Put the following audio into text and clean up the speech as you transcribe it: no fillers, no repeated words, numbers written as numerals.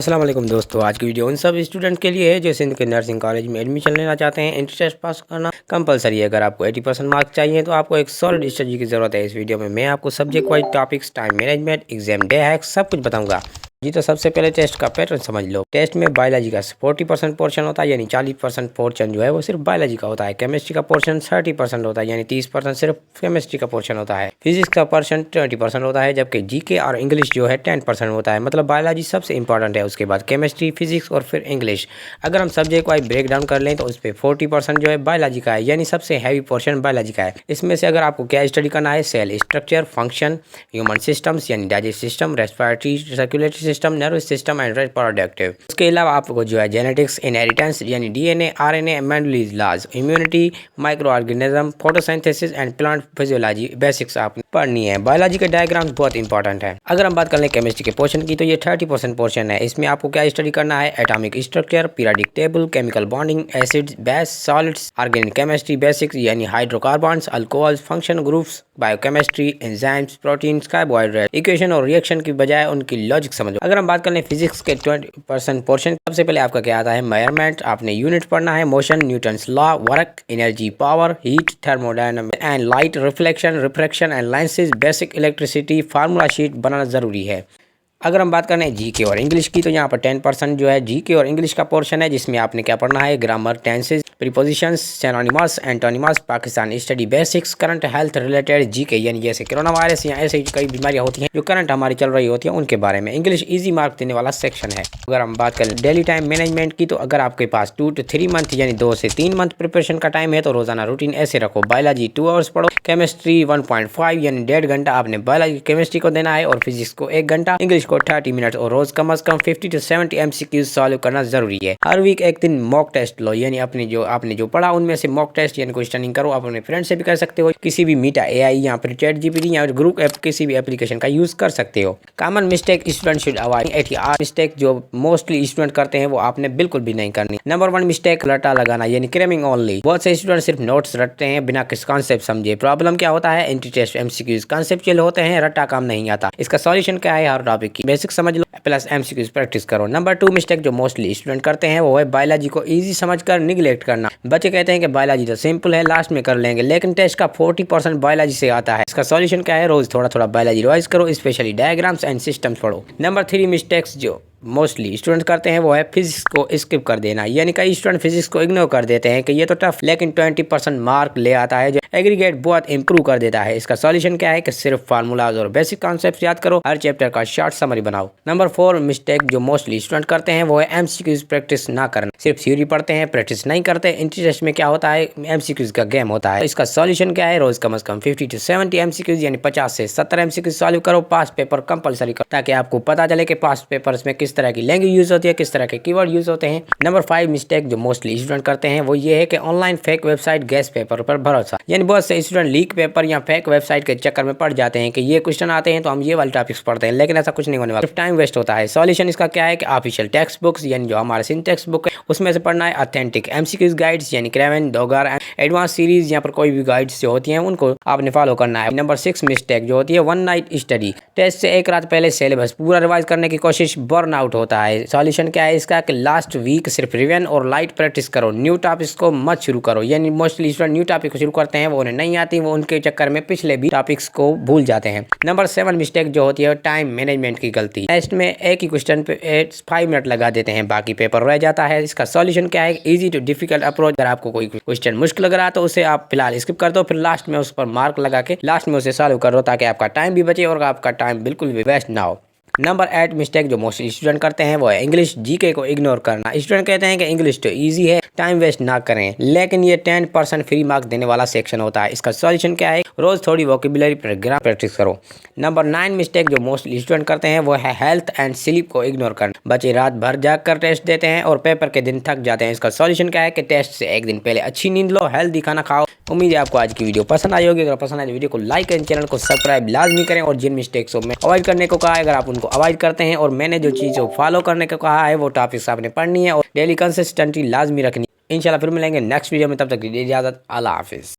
अस्सलाम वालेकुम दोस्तों, आज की वीडियो उन सब स्टूडेंट के लिए है जो सिंध के नर्सिंग कॉलेज में एडमिशन लेना चाहते हैं। एंट्री टेस्ट पास करना कंपलसरी है। अगर आपको 80% मार्क्स चाहिए तो आपको एक सॉलिड स्ट्रेटजी की जरूरत है। इस वीडियो में मैं आपको subject wise topics, time management, exam day hacks सब कुछ बताऊंगा जी। तो सबसे पहले टेस्ट का पैटर्न समझ लो। टेस्ट में बायोलॉजी का 40% पोर्शन होता है, यानी 40% पोर्शन जो है वो सिर्फ बायोलॉजी का होता है। केमिस्ट्री का पोर्शन 30% होता है, यानी 30% सिर्फ केमिस्ट्री का पोर्शन होता है। फिजिक्स का पोर्शन 20% होता है, जबकि जीके और इंग्लिश जो है 10% होता है। मतलब बायोलॉजी सबसे इंपॉर्टेंट है, उसके बाद केमिस्ट्री, फिजिक्स और फिर इंग्लिश। अगर हम सब्जेक्ट वाइज ब्रेक डाउन कर लें तो उस पर 40% जो है बायोलॉजी का है, यानी सबसे हैवी पोर्शन बायोलॉजी का है। इसमें से अगर आपको क्या स्टडी करना है, cell structure, function, human systems यानी digest system, respiratory circulatory system, nervous system and reproductive. उसके अलावा आपको जो है जेनेटिक्स, इनहेरिटेंस यानी DNA, RNA, Mendel's laws, immunity, micro organism, photosynthesis and plant physiology basics आपको पढ़नी है। बायोलॉजी के डायग्राम्स बहुत इंपॉर्टेंट है। अगर हम बात कर लें केमिस्ट्री के पोर्शन की तो ये 30% पोर्शन है। इसमें आपको क्या स्टडी करना है, atomic structure, periodic table, chemical bonding, acids, base, solids, organic chemistry basics यानी hydrocarbons, alcohols, function groups, biochemistry, enzymes, proteins, carbohydrate, equation और रिएक्शन की बजाय उनकी लॉजिक समझो। अगर हम बात कर लें फिजिक्स के 20% पोर्शन, सबसे पहले आपका क्या आता है, मेजरमेंट, आपने यूनिट पढ़ना है, motion, Newton's law, work, energy, power, heat, thermodynamics and light, reflection, refraction and lenses, basic electricity, formula sheet बनाना जरूरी है। अगर हम बात करें जीके और इंग्लिश की तो यहाँ पर 10% जो है जीके और इंग्लिश का पोर्शन है, जिसमें आपने क्या पढ़ना है, grammar, tenses, prepositions, synonyms, antonyms, Pakistan study basics, current health related GK यानी जैसे कोरोना वायरस या ऐसे कई बीमारियां होती हैं जो करंट हमारी चल रही होती हैं उनके बारे में। इंग्लिश इजी मार्क देने वाला सेक्शन है। अगर हम बात करें डेली टाइम मैनेजमेंट की तो अगर आपके पास 2 to 3 मंथ यानी 2 से 3 मंथ प्रिपरेशन का टाइम है तो रोजाना रूटीन ऐसे रखो। बायोलॉजी 2 आवर्स पढ़ो, केमिस्ट्री 1.5 यानी 1.5 घंटा आपने बायोलॉजी केमिस्ट्री को देना है और फिजिक्स को 1 घंटा, इंग्लिश को 30 मिनट और रोज कम से कम 50 to 70 MCQ सॉल्व करना जरूरी है। हर वीक एक दिन मॉक टेस्ट लो, यानी आपने जो पढ़ा उनमें से मॉक टेस्ट यानी क्वेश्चनिंग करो। आप अपने फ्रेंड से भी कर सकते हो, किसी भी मीटा एआई या फिर चैट जीपीटी या ग्रुप ऐप किसी भी एप्लीकेशन का यूज कर सकते हो। Common mistake student should avoid 88 mistake जो मोस्टली स्टूडेंट करते हैं वो आपने बिल्कुल भी नहीं करनी। नंबर 1 मिस्टेक, रट्टा लगाना यानी क्रैमिंग ओनली। बहुत से स्टूडेंट सिर्फ नोट्स रटते हैं बिना किस कॉन्सेप्ट समझे। प्रॉब्लम क्या होता है, एंटी टेस्ट एमसीक्यूज कॉन्सेप्चुअल होते हैं, रट्टा काम नहीं आता। इसका सॉल्यूशन क्या है, हर टॉपिक की बेसिक समझ लो प्लस एमसीक्यूज प्रैक्टिस करो। नंबर 2 मिस्टेक जो मोस्टली स्टूडेंट करते हैं वो है बायोलॉजी को इजी समझकर निगलेक्ट करना। बच्चे कहते हैं कि बायोलॉजी तो सिंपल है, लास्ट में कर लेंगे, लेकिन टेस्ट का 40% बायोलॉजी से आता है। इसका सॉल्यूशन क्या है, रोज थोड़ा थोड़ा बायोलॉजी रिवाइज करो, स्पेशली डायग्राम्स एंड सिस्टम्स पढ़ो। नंबर 3 मिस्टेक्स जो मोस्टली स्टूडेंट करते हैं वो है फिजिक्स को स्किप कर देना। यानी कई स्टूडेंट फिजिक्स को इग्नोर कर देते हैं कि ये तो टफ, लेकिन 20% मार्क ले आता है जो एग्रीगेट बहुत इंप्रूव कर देता है। इसका सॉल्यूशन क्या है कि सिर्फ फार्मूलाज और बेसिक कॉन्सेप्ट याद करो, हर चैप्टर का शॉर्ट समरी बनाओ। नंबर 4 मिस्टेक जो मोस्टली स्टूडेंट करते हैं वो है एमसीक्यूज प्रैक्टिस ना करना। सिर्फ थ्योरी पढ़ते हैं, प्रैक्टिस नहीं करते। इंटरेस्ट में क्या होता है, एमसीक्यूज का गेम होता है। इसका सॉल्यूशन क्या है, रोज कम से कम 50 to 70 एमसीक्यूज यानी 50 से 70 एमसीक्यूज सॉल्व करो। पास पेपर कंपलसरी करो ताकि आपको पता चले कि पास पेपर्स में किस तरह की लैंग्वेज यूज होती है, किस तरह के कीवर्ड यूज होते हैं। नंबर 5 मिस्टेक जो मोस्टली स्टूडेंट करते हैं वो ये है कि online fake website, gas paper पर भरोसा। यानी बहुत से स्टूडेंट लीक पेपर या फेक वेबसाइट के चक्कर में पड़ जाते हैं कि ये क्वेश्चन आते हैं तो हम ये वाले टॉपिक्स पढ़ते हैं, लेकिन ऐसा कुछ नहीं होने वाला, सिर्फ टाइम वेस्ट होता है। सॉल्यूशन इसका क्या है कि ऑफिशियल टेक्स्ट बुक्स यानी जो हमारे सिंध टेक्स्ट बुक है उसमें से पढ़ना है। ऑथेंटिक एमसीक्यूज गाइड्स यानी क्रेवन, डोगर, एडवांस सीरीज या पर कोई भी गाइड्स जो होती हैं उनको आपने फॉलो करना है। नंबर 6 मिस्टेक जो होती है, वन नाइट स्टडी। टेस्ट से एक रात पहले सिलेबस पूरा रिवाइज करने की कोशिश, बर्न आउट होता है। सॉल्यूशन क्या है इसका कि लास्ट वीक सिर्फ रिवीजन और लाइट प्रैक्टिस करो, न्यू टॉपिक्स को मत शुरू करो। यानी मोस्टली स्टूडेंट न्यू टॉपिक को शुरू करते हैं, वो उन्हें नहीं आती, वो उनके चक्कर में पिछले भी टॉपिक्स को भूल जाते हैं। नंबर 7 मिस्टेक जो होती है टाइम मैनेजमेंट की गलती। टेस्ट में एक ही क्वेश्चन पे 5 मिनट लगा देते हैं, बाकी पेपर रह जाता है। इसका सॉल्यूशन क्या है, इजी टू डिफिकल्ट अप्रोच। अगर आपको कोई क्वेश्चन मुश्किल लग रहा है तो उसे आप फिलहाल स्किप कर दो, फिर लास्ट में उस पर मार्क लगा के लास्ट में उसे सॉल्व करो ताकि आपका टाइम भी बचे और आपका टाइम बिल्कुल भी वेस्ट ना हो। नंबर 8 मिस्टेक जो मोस्टली स्टूडेंट करते हैं वो है इंग्लिश जीके को इग्नोर करना। स्टूडेंट कहते हैं कि इंग्लिश तो इजी है, टाइम वेस्ट ना करें, लेकिन ये 10% फ्री मार्क देने वाला सेक्शन होता है। इसका सॉल्यूशन क्या है, रोज थोड़ी वोकेबुलरी प्रोग्राम प्रैक्टिस करो। नंबर 9 मिस्टेक जो मोस्टली स्टूडेंट करते हैं वो है हेल्थ एंड स्लीप को इग्नोर करना। बच्चे रात भर जाग कर टेस्ट देते हैं और पेपर के दिन थक जाते हैं। इसका सॉल्यूशन क्या है कि टेस्ट से एक दिन पहले अच्छी नींद लो, हेल्दी खाना खाओ। उम्मीद है आपको आज की वीडियो पसंद आई होगी। अगर पसंद आए तो वीडियो को लाइक करें, चैनल को सब्सक्राइब लाजमी करें और जिन मिस्टेक्स को मैं अवॉइड करने को कहा है अगर आप उनको अवॉइड करते हैं और मैंने जो चीज़ फॉलो करने को कहा है वो टॉपिक्स आपने पढ़नी है और डेली कंसिस्टेंसी लाजमी रखनी है। इंशाल्लाह फिर मिलेंगे नेक्स्ट वीडियो में, तब तक के लिए इजाज़त, अल्लाह हाफिज़।